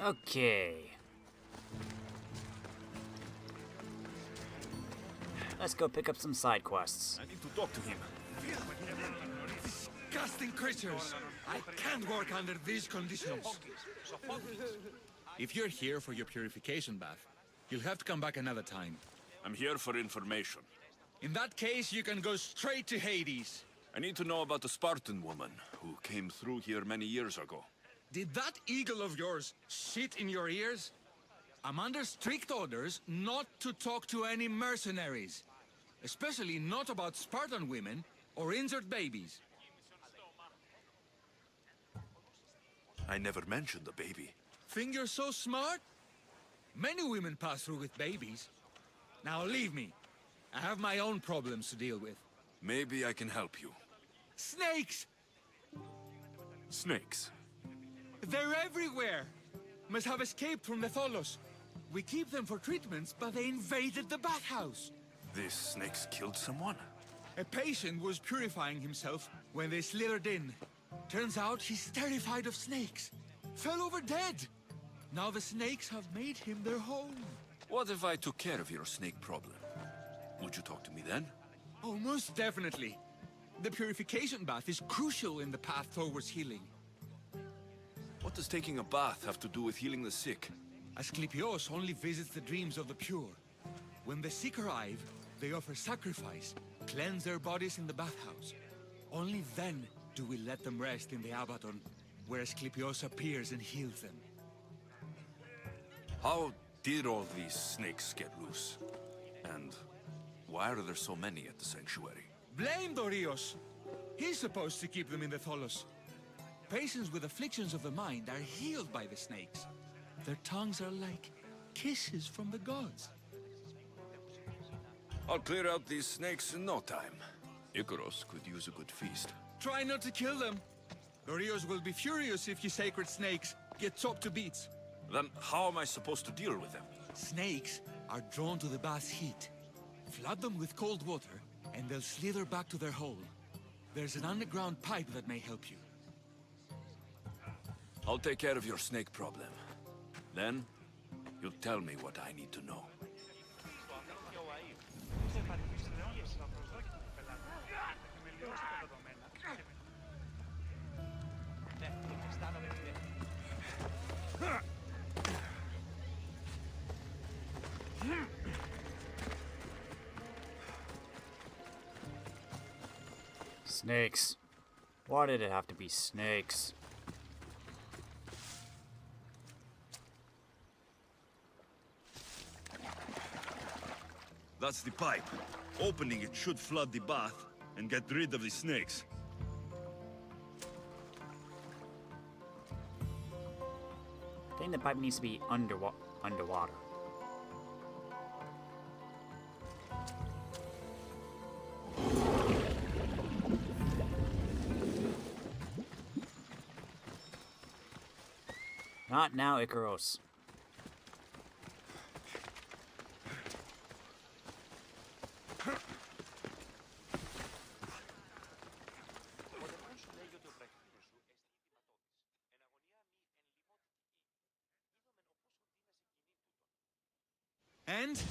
Okay. Let's go pick up some side quests. I need to talk to him. Disgusting creatures! I can't work under these conditions. If you're here for your purification bath, you'll have to come back another time. I'm here for information. In that case, you can go straight to Hades. I need to know about the Spartan woman who came through here many years ago. Did that eagle of yours shit in your ears? I'm under strict orders not to talk to any mercenaries. Especially not about Spartan women or injured babies. I never mentioned the baby. Think you're so smart? Many women pass through with babies. Now leave me. I have my own problems to deal with. Maybe I can help you. Snakes! Snakes? They're everywhere! Must have escaped from the Tholos. We keep them for treatments, but they invaded the bathhouse. These snakes killed someone? A patient was purifying himself when they slithered in. Turns out he's terrified of snakes. Fell over dead. Now the snakes have made him their home. What if I took care of your snake problem? Would you talk to me then? Oh, most definitely. The purification bath is crucial in the path towards healing. What does taking a bath have to do with healing the sick? Asklepios only visits the dreams of the pure. When the sick arrive, they offer sacrifice, cleanse their bodies in the bathhouse. Only then do we let them rest in the abaton, where Asklepios appears and heals them. How did all these snakes get loose? And why are there so many at the sanctuary? Blame Dorios! He's supposed to keep them in the Tholos. Patients with afflictions of the mind are healed by the snakes. Their tongues are like kisses from the gods. I'll clear out these snakes in no time. Icaros could use a good feast. Try not to kill them. Dorios will be furious if you sacred snakes get chopped to bits. Then how am I supposed to deal with them? Snakes are drawn to the bath's heat. Flood them with cold water, and they'll slither back to their hole. There's an underground pipe that may help you. I'll take care of your snake problem. Then, you'll tell me what I need to know. Snakes. Why did it have to be snakes? That's the pipe. Opening it should flood the bath and get rid of the snakes. I think the pipe needs to be underwater. Not now, Icaros. And?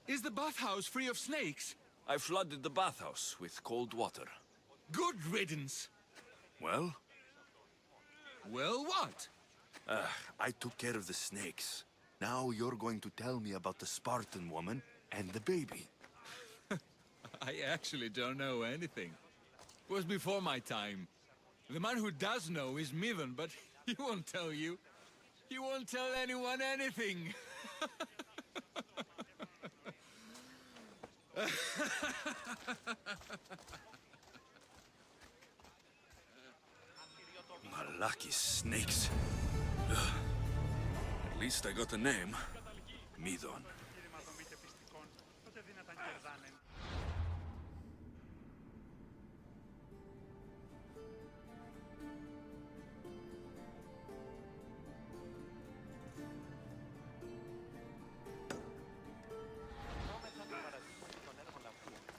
Is the bathhouse free of snakes? I flooded the bathhouse with cold water. Good riddance. Well? Well, what? I took care of the snakes. Now you're going to tell me about the Spartan woman and the baby. I actually don't know anything. It was before my time. The man who does know is Midon, but he won't tell you. He won't tell anyone anything. Malaki snakes. At least I got a name. Midon.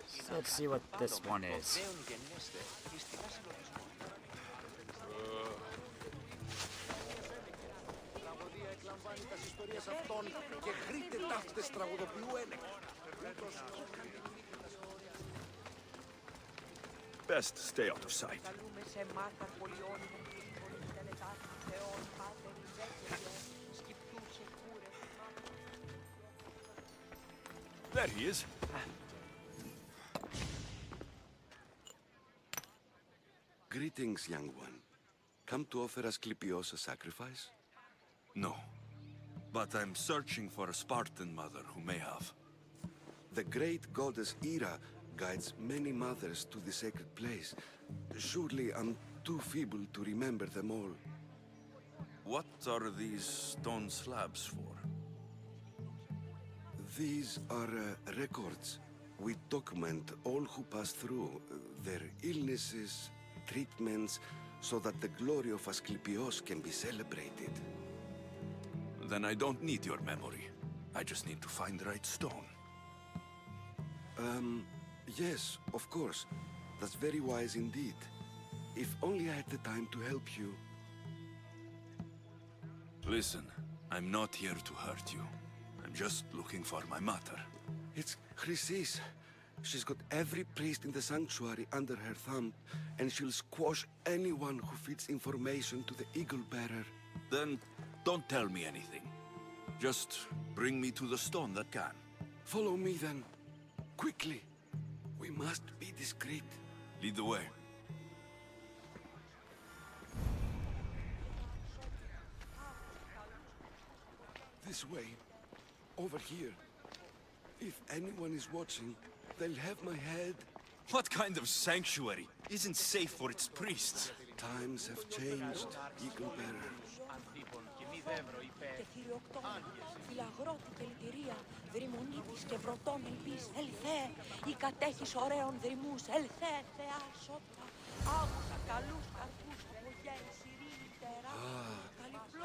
So let's see what this one is. αυτόν και γρείτε ταύτες τραγουδοποιού ένεκ. Best stay out of sight. There he is. Greetings, young one. Come to offer Asklepios a sacrifice? No. But I'm searching for a Spartan mother who may have. The great goddess Ira guides many mothers to the sacred place. Surely I'm too feeble to remember them all. What are these stone slabs for? These are records. We document all who pass through, their illnesses, treatments, so that the glory of Asklepios can be celebrated. Then I don't need your memory. I just need to find the right stone. Yes, of course. That's very wise indeed. If only I had the time to help you. Listen, I'm not here to hurt you. I'm just looking for my mother. It's Chrysis. She's got every priest in the sanctuary under her thumb, and she'll squash anyone who feeds information to the Eagle Bearer. Then don't tell me anything. Just bring me to the stone that can. Follow me then. Quickly. We must be discreet. Lead the way. This way. Over here. If anyone is watching, they'll have my head. What kind of sanctuary isn't safe for its priests? Times have changed, Eagle Bearer. Φιλαγρώτη και λυτηρία, δρυμονίτης και βρωτών ελπίς, ελθέ, η κατέχεις ωραίων δρυμούς, ελθέ, θεά σώτα, άκουσα καλούς καρπούς του γογέν, ειρήνη τερά,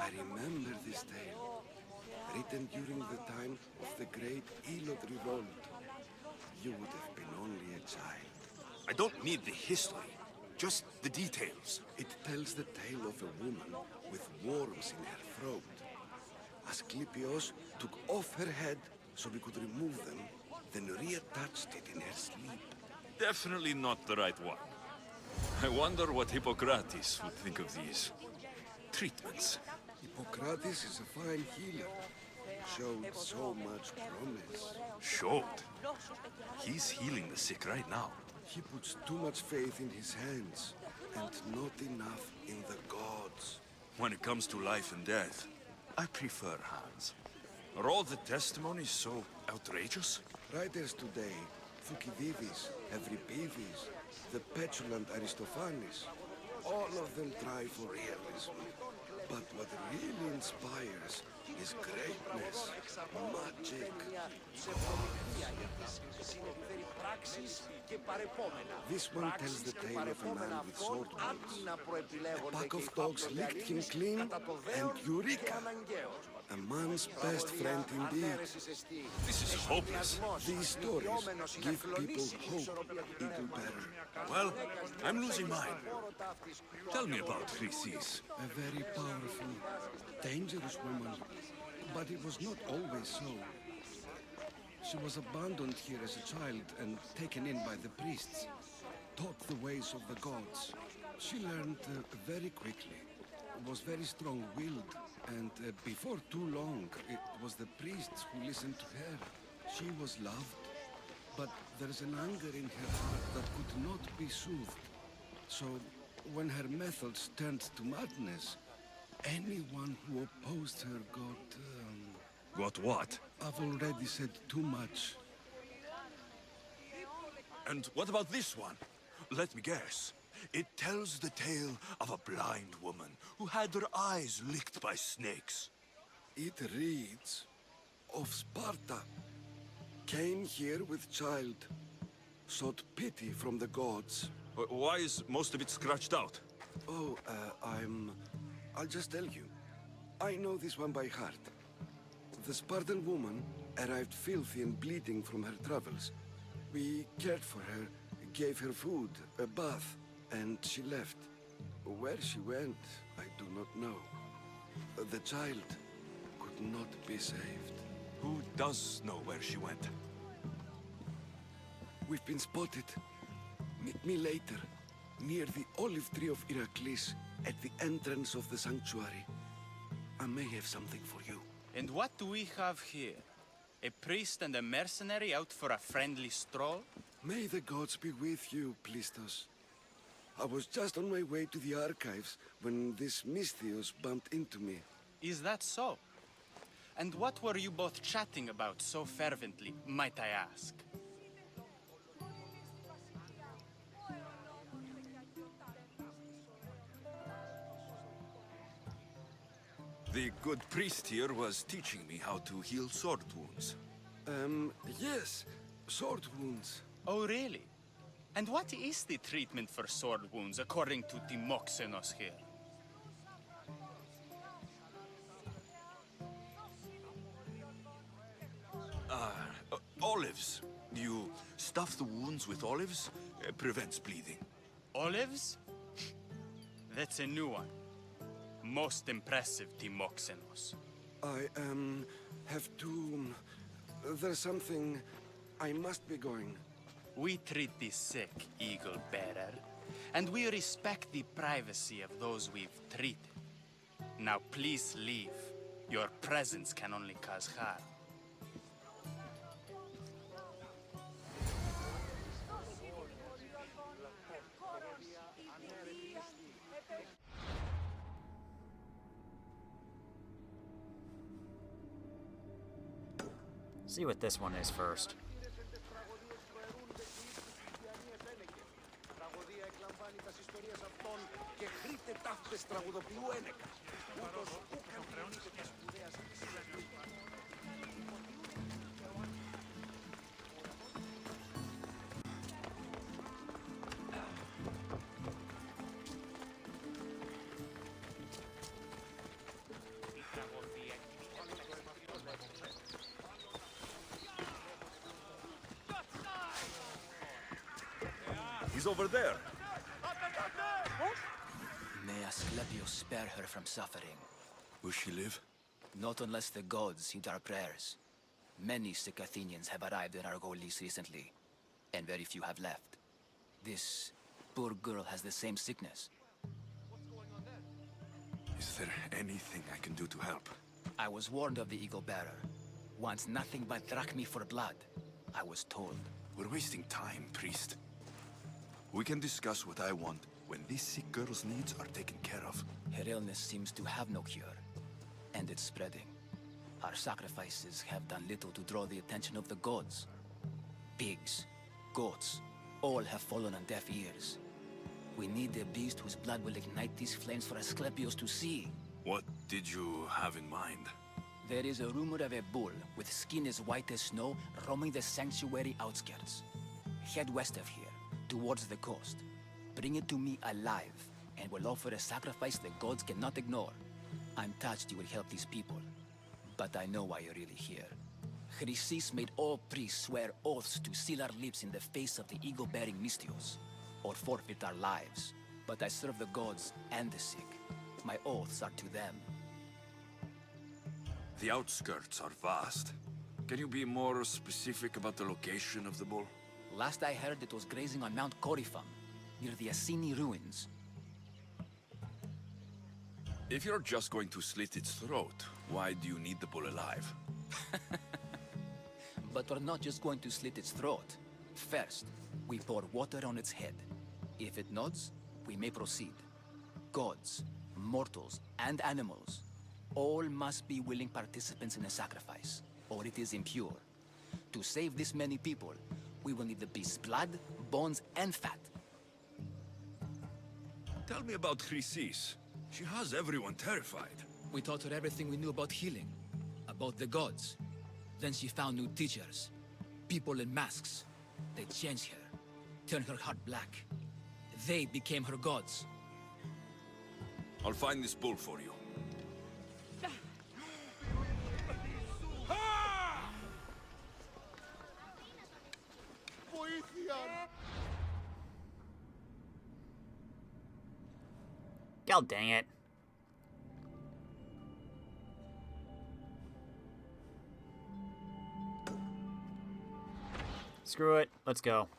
I remember this tale, written during the time of the great Elot revolt. You would have been only a child. I don't need the history, just the details. It tells the tale of a woman with worms in her throat. Asklepios took off her head so we could remove them, then reattached it in her sleep. Definitely not the right one. I wonder what Hippocrates would think of these treatments. Hippocrates is a fine healer. Showed so much promise. Showed? He's healing the sick right now. He puts too much faith in his hands, and not enough in the gods. When it comes to life and death, I prefer hands. Are all the testimonies so outrageous? Writers today, Thucydides, Euripides, the petulant Aristophanes, all of them try for realism. But what really inspires is greatness, magic. This one tells the tale of a man with sword wounds. A pack of dogs licked him clean, and Eureka! A man's best friend indeed. This is hopeless. These stories give people hope, Eagle Bearer. Well, I'm losing mine. Tell me about Chrysis. A very powerful, dangerous woman. But it was not always so. She was abandoned here as a child and taken in by the priests. Taught the ways of the gods. She learned very quickly. Was very strong-willed. And before too long, it was the priests who listened to her. She was loved. But there's an anger in her heart that could not be soothed. So, when her methods turned to madness, anyone who opposed her got... Got what? I've already said too much. And what about this one? Let me guess. It tells the tale of a blind woman who had her eyes licked by snakes. It reads of Sparta. Came here with child. Sought pity from the gods. Why is most of it scratched out? Oh, I'll just tell you. I know this one by heart. The Spartan woman arrived filthy and bleeding from her travels. We cared for her, gave her food, a bath, and she left. Where she went, I do not know. The child could would not be saved. Who does know where she went? We've been spotted. Meet me later, near the olive tree of Iraklis, at the entrance of the sanctuary. I may have something for you. And what do we have here? A priest and a mercenary out for a friendly stroll? May the gods be with you, Plistos. I was just on my way to the archives when this Misthios bumped into me. Is that so? And what were you both chatting about so fervently, might I ask? The good priest here was teaching me how to heal sword wounds. Yes, sword wounds. Oh, really? And what is the treatment for sword wounds, according to Timoxenos here? Olives. You stuff the wounds with olives, prevents bleeding. Olives? That's a new one. Most impressive, Timoxenos. I, have to... There's something... I must be going. We treat the sick, Eagle Bearer, and we respect the privacy of those we've treated. Now please leave. Your presence can only cause harm. See what this one is first. He's over there. May Asklepios spare her from suffering. Will she live? Not unless the gods heed our prayers. Many sick Athenians have arrived in Argolis recently, and very few have left. This poor girl has the same sickness. Is there anything I can do to help? I was warned of the Eagle Bearer. Wants nothing but drachmi for blood. I was told. We're wasting time, priest. We can discuss what I want when this sick girl's needs are taken care of. Her illness seems to have no cure, and it's spreading. Our sacrifices have done little to draw the attention of the gods. Pigs, goats, all have fallen on deaf ears. We need a beast whose blood will ignite these flames for Asklepios to see. What did you have in mind? There is a rumor of a bull with skin as white as snow roaming the sanctuary outskirts. Head west of here, towards the coast. Bring it to me alive, and we'll offer a sacrifice the gods cannot ignore. I'm touched you will help these people, but I know why you're really here. Chrysis made all priests swear oaths to seal our lips in the face of the eagle-bearing Misthios, or forfeit our lives. But I serve the gods and the sick. My oaths are to them. The outskirts are vast. Can you be more specific about the location of the bull? Last I heard, it was grazing on Mount Corifum, near the Assini ruins. If you're just going to slit its throat, why do you need the bull alive? But we're not just going to slit its throat. First, we pour water on its head. If it nods, we may proceed. Gods, mortals, and animals, all must be willing participants in the sacrifice, or it is impure. To save this many people, we will need the beast's blood, bones, and fat. Tell me about Chrysis. She has everyone terrified. We taught her everything we knew about healing, about the gods. Then she found new teachers, people in masks. They changed her, turned her heart black. They became her gods. I'll find this bull for you. God dang it. Screw it. Let's go.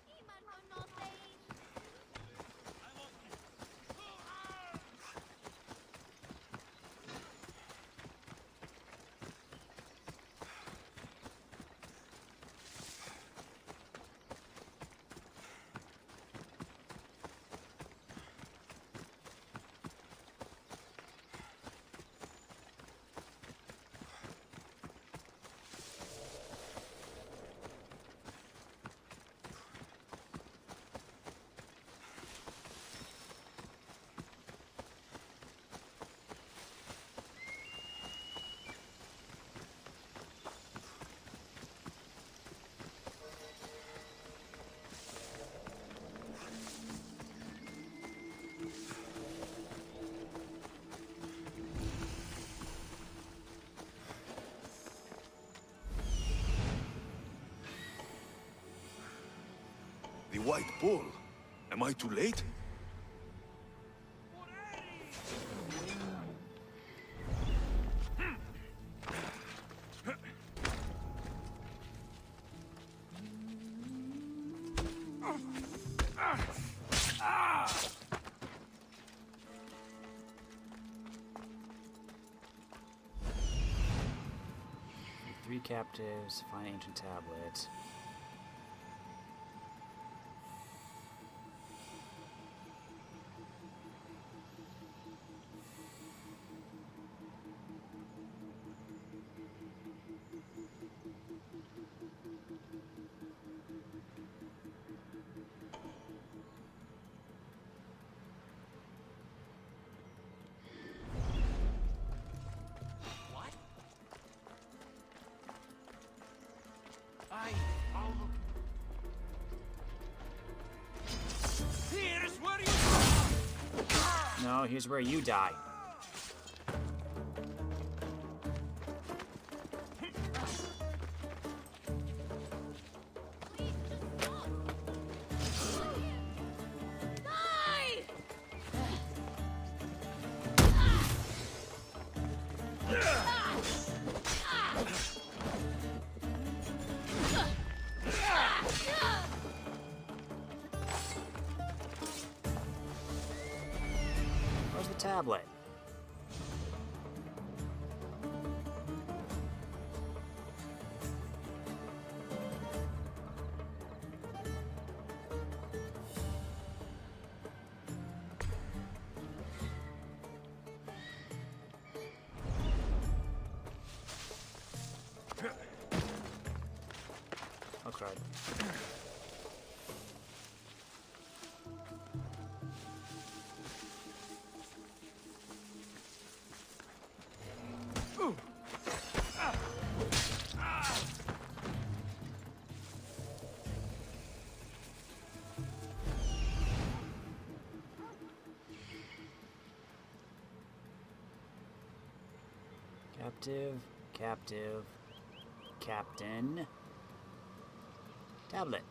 The White Bull. Am I too late? Three captives, find ancient tablet. No, here's where you die. Where's the tablet? Oh, crud. Captive, captive, captain, tablet.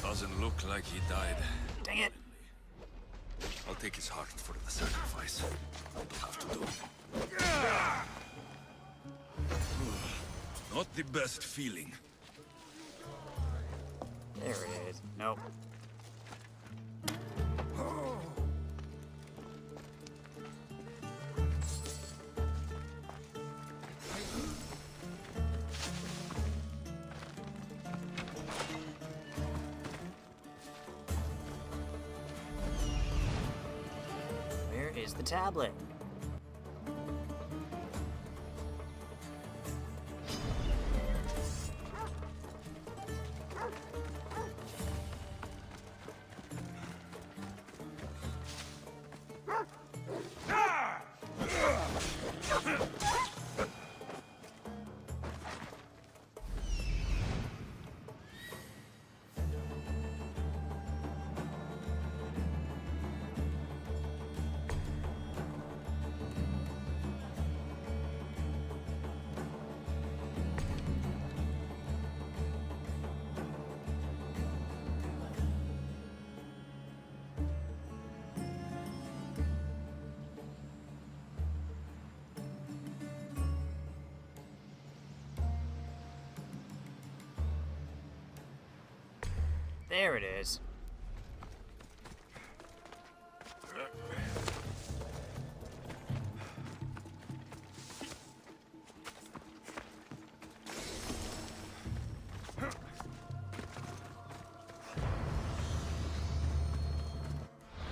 Doesn't look like he died. Dang it! I'll take his heart for the sacrifice. It'll have to do. Not the best feeling. There it is. Nope. is the tablet. There it is.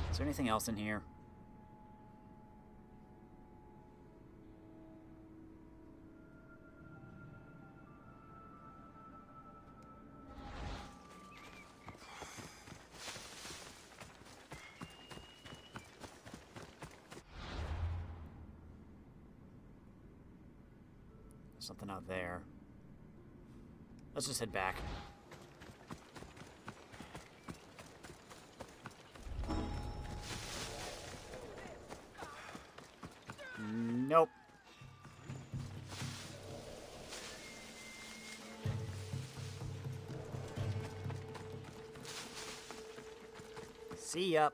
Is there anything else in here? Something out there. Let's just head back. Nope. See ya.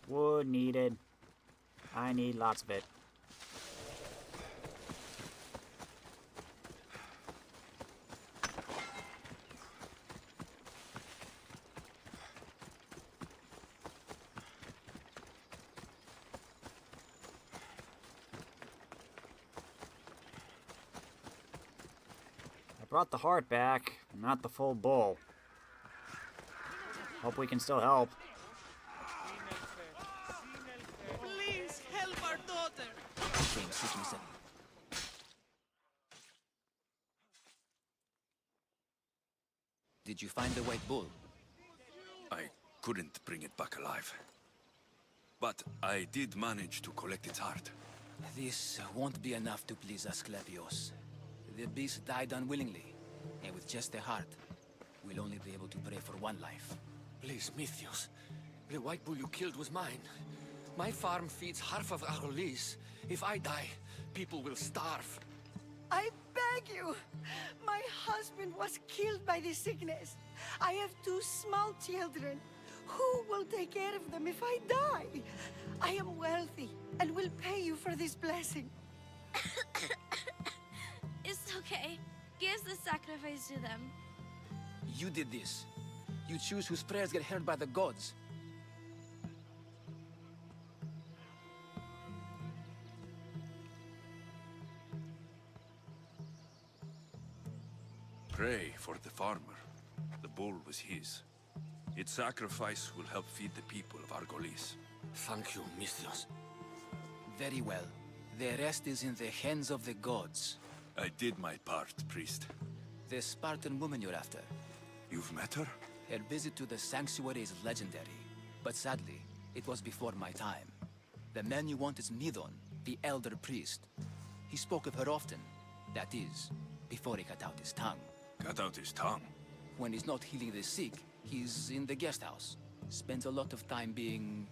Wood needed. I need lots of it. I brought the heart back, not the full bull. Hope we can still help. Please help our daughter. Did you find the white bull? I couldn't bring it back alive. But I did manage to collect its heart. This won't be enough to please Asklepios. The beast died unwillingly, and with just the heart, we'll only be able to pray for one life. Please, Mythios. The white bull you killed was mine. My farm feeds half of Arolis. If I die, people will starve. I beg you! My husband was killed by this sickness. I have 2 small children. Who will take care of them if I die? I am wealthy and will pay you for this blessing. It's okay. Give the sacrifice to them. You did this. You choose whose prayers get heard by the gods. Pray for the farmer. The bull was his. Its sacrifice will help feed the people of Argolis. Thank you, Mythios. Very well. The rest is in the hands of the gods. I did my part, priest. The Spartan woman you're after. You've met her? Her visit to the sanctuary is legendary, but sadly, it was before my time. The man you want is Nidon, the elder priest. He spoke of her often. That is, before he cut out his tongue. Cut out his tongue? When he's not healing the sick, he's in the guest house. Spends a lot of time being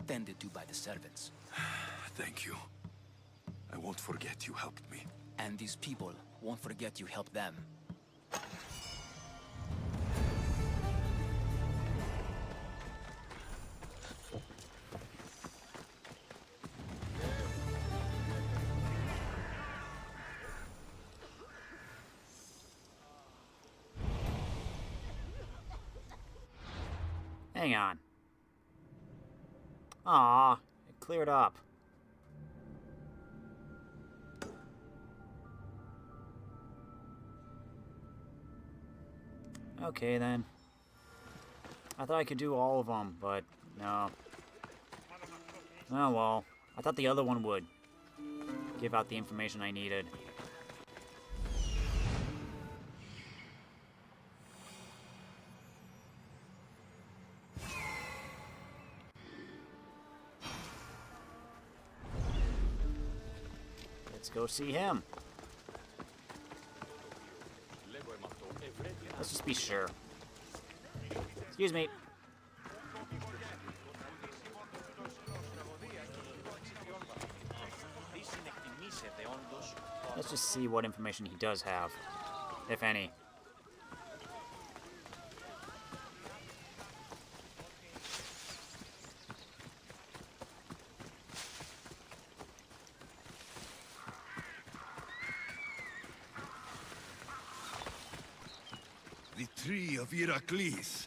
tended to by the servants. Thank you. I won't forget you helped me. And these people won't forget you helped them. Hang on. Aw, it cleared up. Okay, then. I thought I could do all of them, but no. Oh well. I thought the other one would give out the information I needed. Let's go see him. Let's just be sure. Excuse me. Let's just see what information he does have, if any. The tree of Heracles.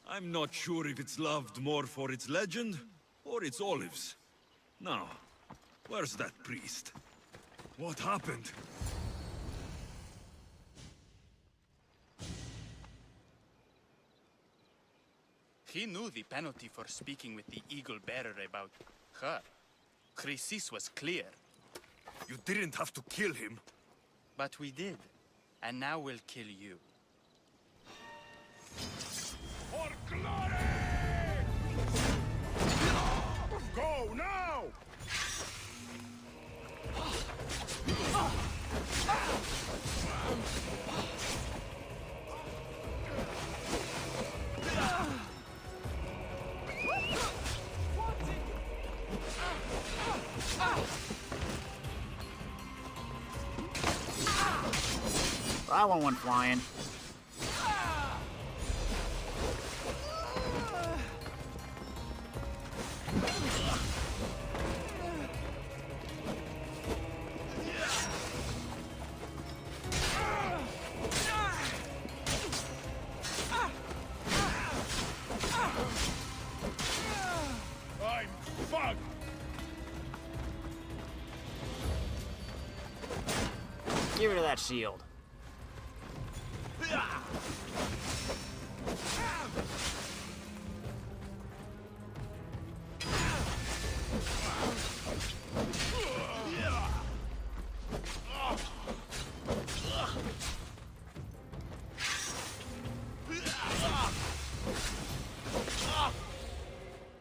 I'm not sure if it's loved more for its legend or its olives. Now, where's that priest? What happened? He knew the penalty for speaking with the Eagle Bearer about her. Chrysis was clear. You didn't have to kill him. But we did. And now we'll kill you. For glory! Go now! That one went flying. I'm fucked! Get rid of that shield.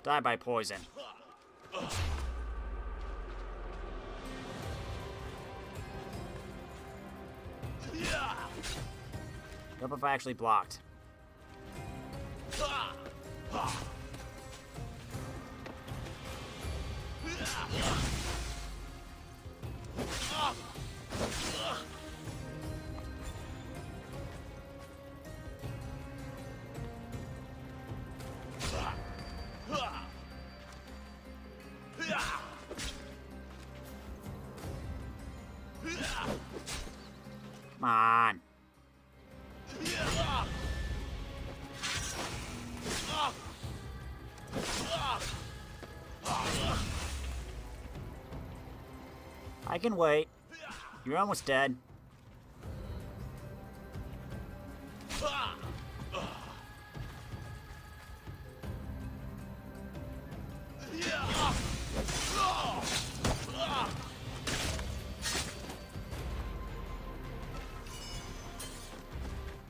Die by poison. Hope if I actually blocked. Come on. I can wait. You're almost dead.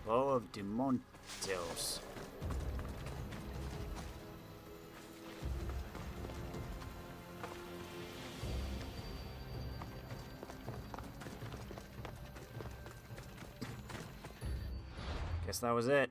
Bow of Demontos. Guess that was it.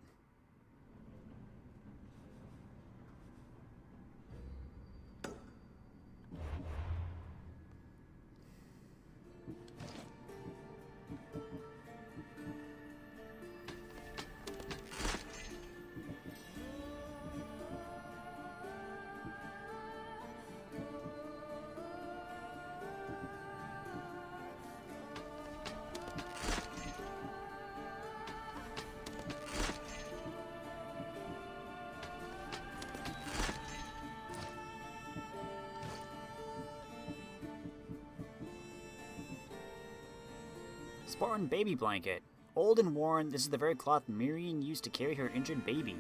Spartan baby blanket. Old and worn, this is the very cloth Miriam used to carry her injured baby.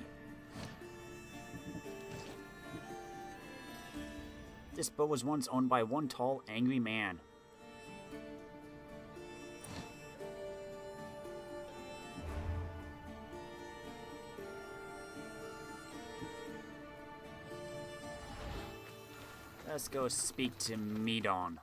This boat was once owned by one tall, angry man. Let's go speak to Medon.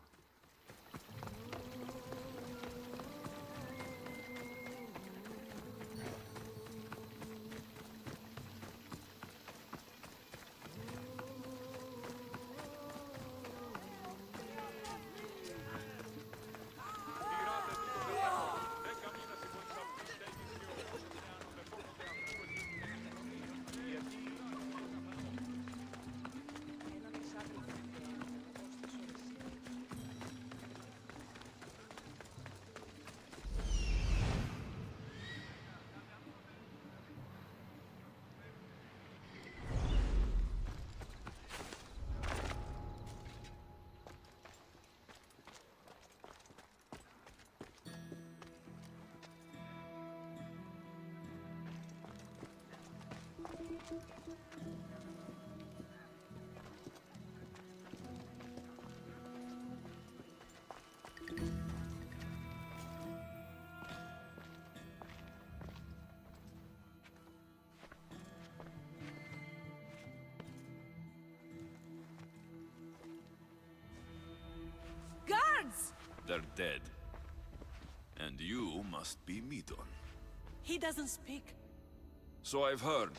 Guards! They're dead. And you must be Medon. He doesn't speak. So I've heard.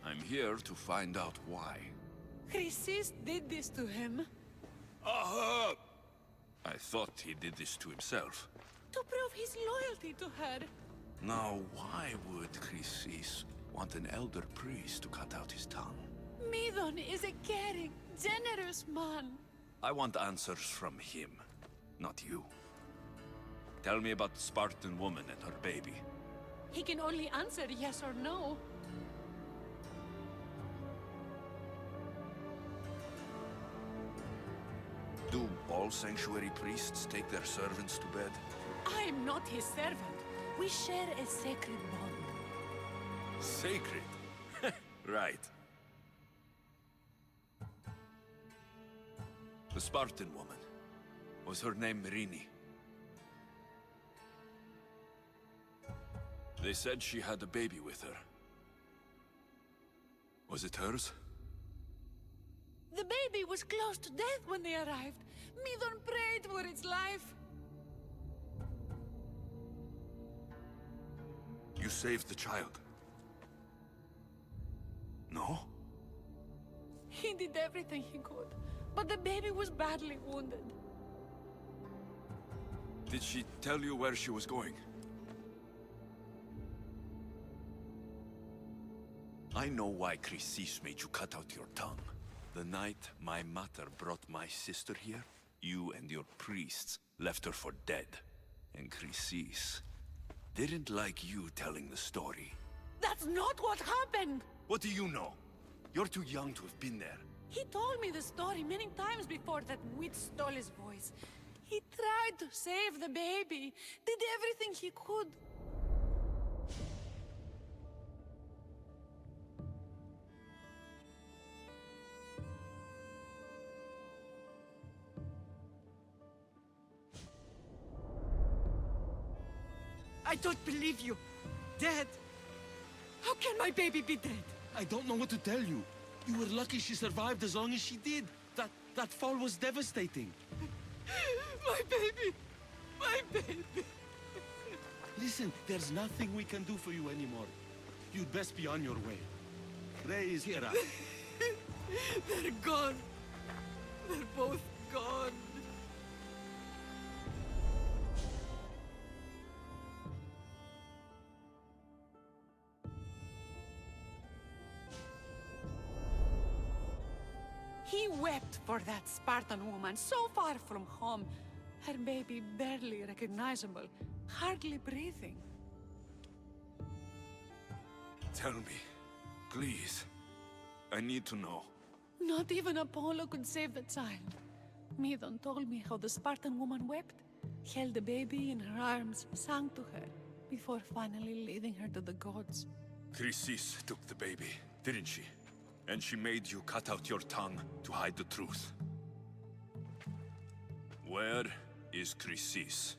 I'm here to find out why. Chrysis did this to him. Aha! I thought he did this to himself. To prove his loyalty to her. Now, why would Chrysis want an elder priest to cut out his tongue? Medon is a caring, generous man. I want answers from him, not you. Tell me about the Spartan woman and her baby. He can only answer yes or no. Do all sanctuary priests take their servants to bed? I'm not his servant. We share a sacred bond. Sacred? Right. The Spartan woman. Was her name Merini? They said she had a baby with her. Was it hers? The baby was close to death when they arrived. Medon prayed for its life. You saved the child? No? He did everything he could, but the baby was badly wounded. Did she tell you where she was going? I know why Chrysis made you cut out your tongue. The night my mother brought my sister here, you and your priests left her for dead. And Chrysis didn't like you telling the story. That's not what happened! What do you know? You're too young to have been there. He told me the story many times before that witch stole his voice. He tried to save the baby, did everything he could. I don't believe you. Dead? How can my baby be dead? I don't know what to tell you. You were lucky she survived as long as she did. That fall was devastating. My baby! My baby! Listen, there's nothing we can do for you anymore. You'd best be on your way. Ray is here. They're gone. They're both gone. He wept for that Spartan woman so far from home. Her baby barely recognizable, hardly breathing. Tell me, please. I need to know. Not even Apollo could save the child. Medon told me how the Spartan woman wept. held the baby in her arms, sang to her, before finally leading her to the gods. Chrysis took the baby, didn't she? And she made you cut out your tongue to hide the truth. Where is Chrysis?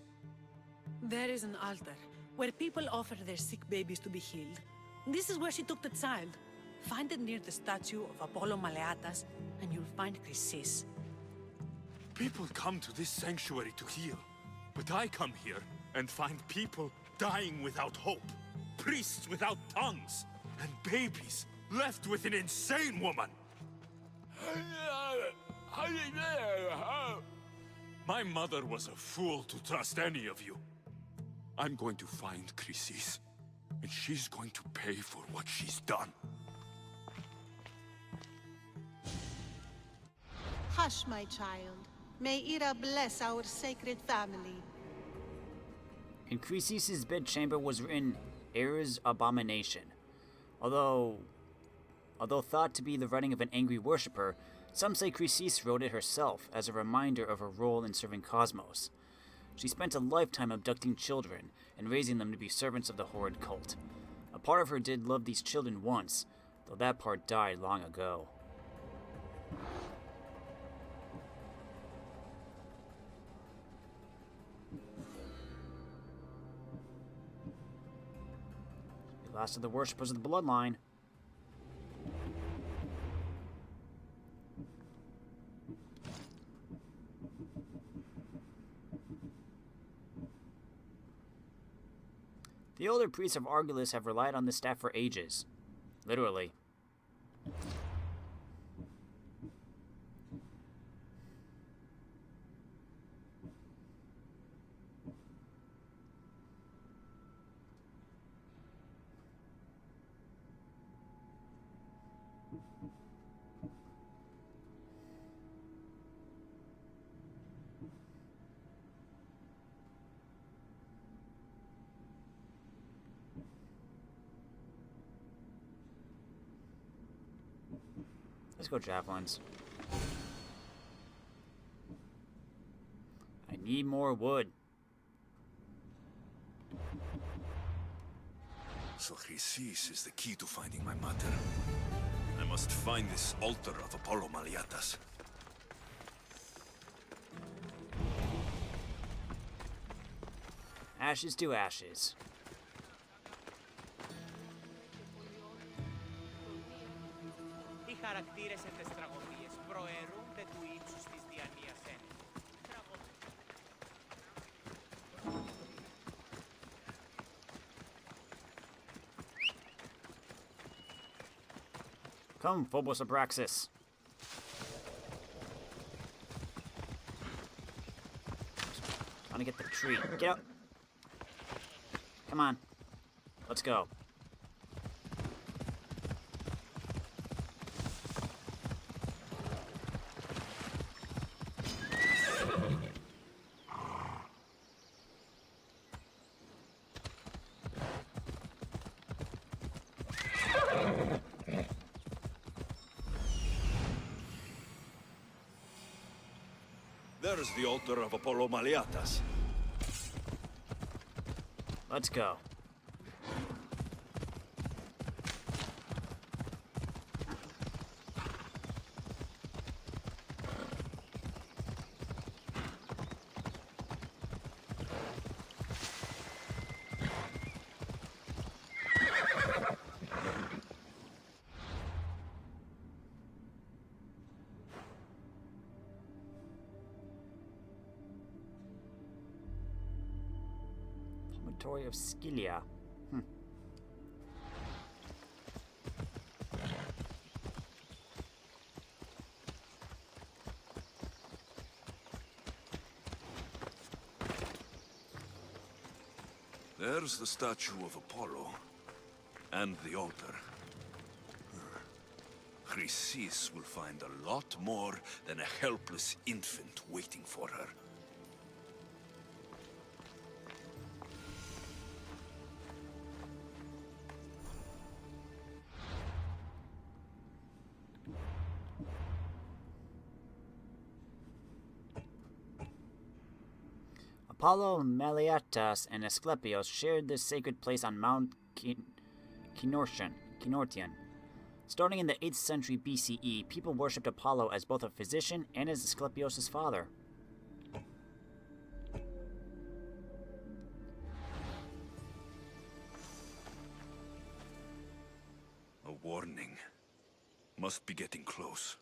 There is an altar, where people offer their sick babies to be healed. This is where she took the child. Find it near the statue of Apollo Maliatas, and you'll find Chrysis. People come to this sanctuary to heal. But I come here and find people dying without hope. Priests without tongues. And babies left with an insane woman. My mother was a fool to trust any of you. I'm going to find Chrysis, and she's going to pay for what she's done. Hush, my child. May Ira bless our sacred family. In Chrysis' bedchamber was written Error's Abomination. Although thought to be the writing of an angry worshipper, some say Chrysis wrote it herself as a reminder of her role in serving Cosmos. She spent a lifetime abducting children and raising them to be servants of the horrid cult. A part of her did love these children once, though that part died long ago. The last of the worshippers of the bloodline. The older priests of Argolis have relied on this staff for ages. Literally. Let's go javelins. I need more wood. So Chrysis is the key to finding my mother. I must find this altar of Apollo Maliatas. Ashes to ashes. Οι χαρακτήρες εν τες τραγωδίες προαιρούνται του ύψους της διανοίας εν. Come, Phobos Abraxas. Trying to get the tree. Get up. Come on. Let's go. There's the altar of Apollo Maliatas. Let's go. Promontory of Scylla. There's the statue of Apollo. And the altar. Chrysis will find a lot more than a helpless infant waiting for her. Apollo, Maliatas, and Asklepios shared this sacred place on Mount Kinortian. Starting in the 8th century BCE, people worshipped Apollo as both a physician and as Asklepios' father. A warning. Must be getting close.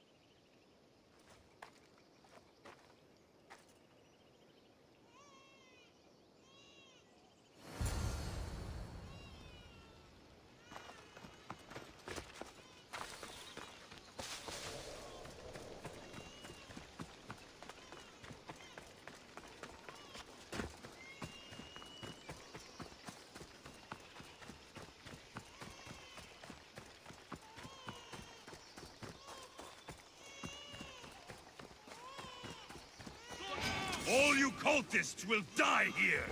All you cultists will die here!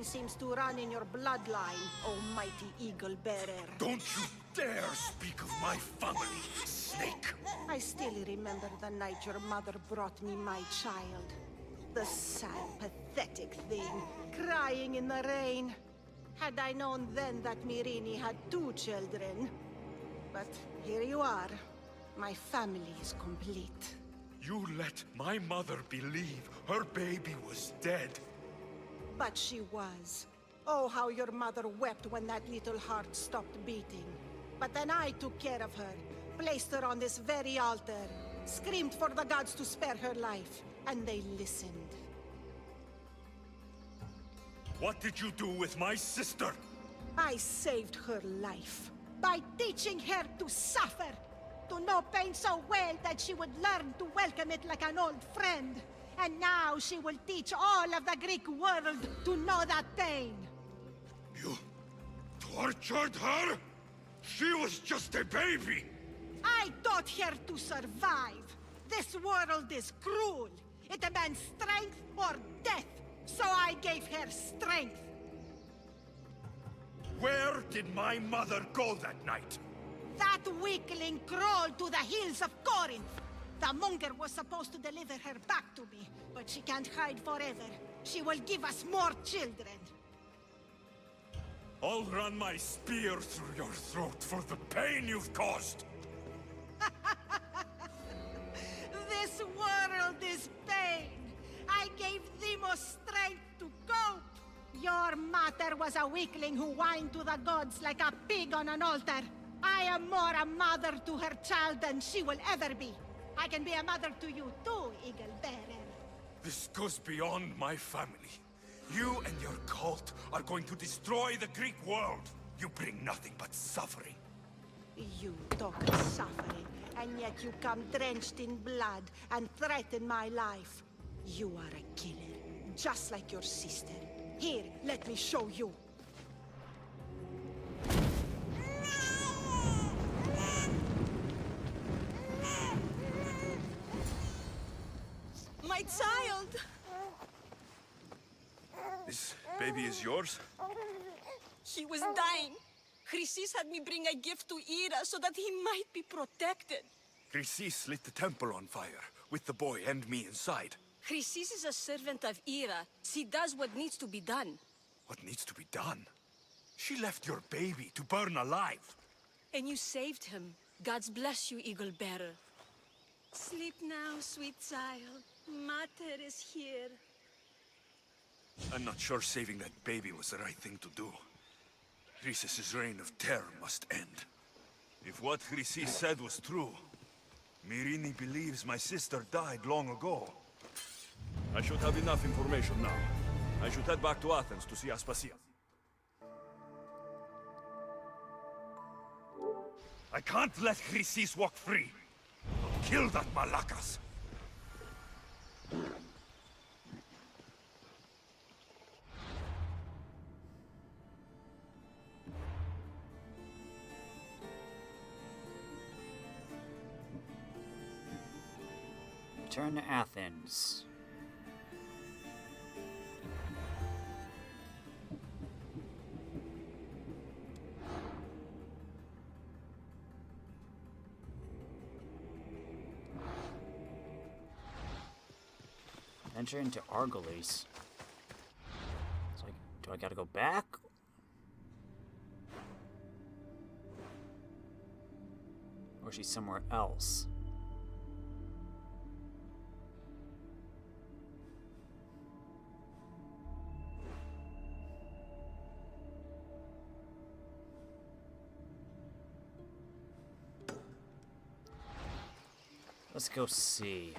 Seems to run in your bloodline, almighty eagle bearer. Don't you dare speak of my family, snake! I still remember the night your mother brought me my child. The sad, pathetic thing, crying in the rain. Had I known then that Myrini had 2 children. But here you are. My family is complete. You let my mother believe her baby was dead. But she was. Oh, how your mother wept when that little heart stopped beating. But then I took care of her, placed her on this very altar, screamed for the gods to spare her life, and they listened. What did you do with my sister? I saved her life by teaching her to suffer, to know pain so well that she would learn to welcome it like an old friend. And now she will teach all of the Greek world to know that pain. You tortured her? She was just a baby! I taught her to survive. This world is cruel. It demands strength or death. So I gave her strength. Where did my mother go that night? That weakling crawled to the hills of Corinth. The monger was supposed to deliver her back to me, but she can't hide forever. She will give us more children. I'll run my spear through your throat for the pain you've caused! This world is pain. I gave Demos strength to cope. Your mother was a weakling who whined to the gods like a pig on an altar. I am more a mother to her child than she will ever be. I can be a mother to you too, Eagle Bearer. This goes beyond my family. You and your cult are going to destroy the Greek world. You bring nothing but suffering. You talk of suffering, and yet you come drenched in blood and threaten my life. You are a killer, just like your sister. Here, let me show you. My child! This baby is yours? He was dying. Chrysis had me bring a gift to Ira so that he might be protected. Chrysis lit the temple on fire, with the boy and me inside. Chrysis is a servant of Ira. She does what needs to be done. What needs to be done? She left your baby to burn alive. And you saved him. Gods bless you, Eagle Bearer. Sleep now, sweet child. Mater is here. I'm not sure saving that baby was the right thing to do. Chrysis' reign of terror must end. If what Chrysis said was true, Myrini believes my sister died long ago. I should have enough information now. I should head back to Athens to see Asklepios. I can't let Chrysis walk free. I'll kill that Maliatas. Return to Athens. Enter into Argolis. It's like, do I gotta go back? Or is she somewhere else? Let's go see.